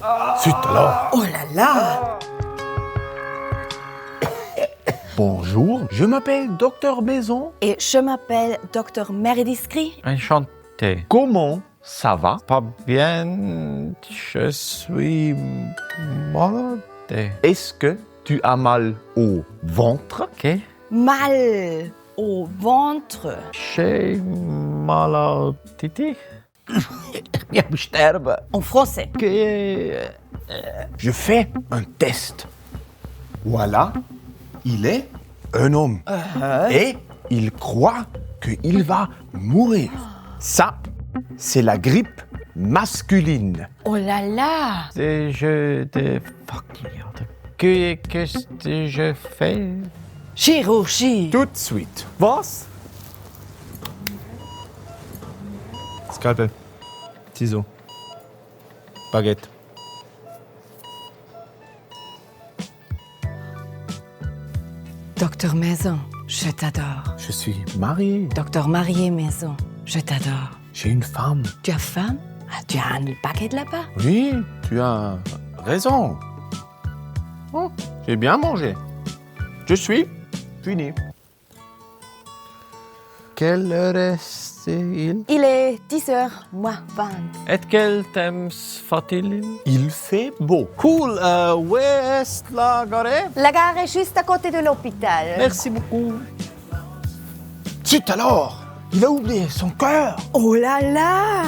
Zut alors. Oh là là! Bonjour, je m'appelle Docteur Maison. Et je m'appelle Dr. Merediscrit. Enchanté. Comment ça va? Pas bien, je suis malade. Est-ce que tu as mal au ventre? Ok. Mal au ventre. J'ai maladie. Ja, sterben. En français. Je fais un test. Voilà, il est un homme. Et il croit qu'il va mourir. Ça, c'est la grippe masculine. Oh là là! Des jeux de fucking. Qu'est-ce que je fais? Chirurgie. Tout de suite. Was? Scalpel. Ciseaux. Baguette. Docteur Maison, je t'adore. Je suis marié. Docteur Marié Maison, je t'adore. J'ai une femme. Tu as faim? Ah, tu as un paquet là-bas? Oui, tu as raison. Oh, j'ai bien mangé. Je suis fini. Quelle heure est-il? Il est 10h, moi 20. Et quel thème faut-il? Il fait beau. Cool, où est la gare? La gare est juste à côté de l'hôpital. Merci beaucoup. Zut alors, il a oublié son cœur. Oh là là!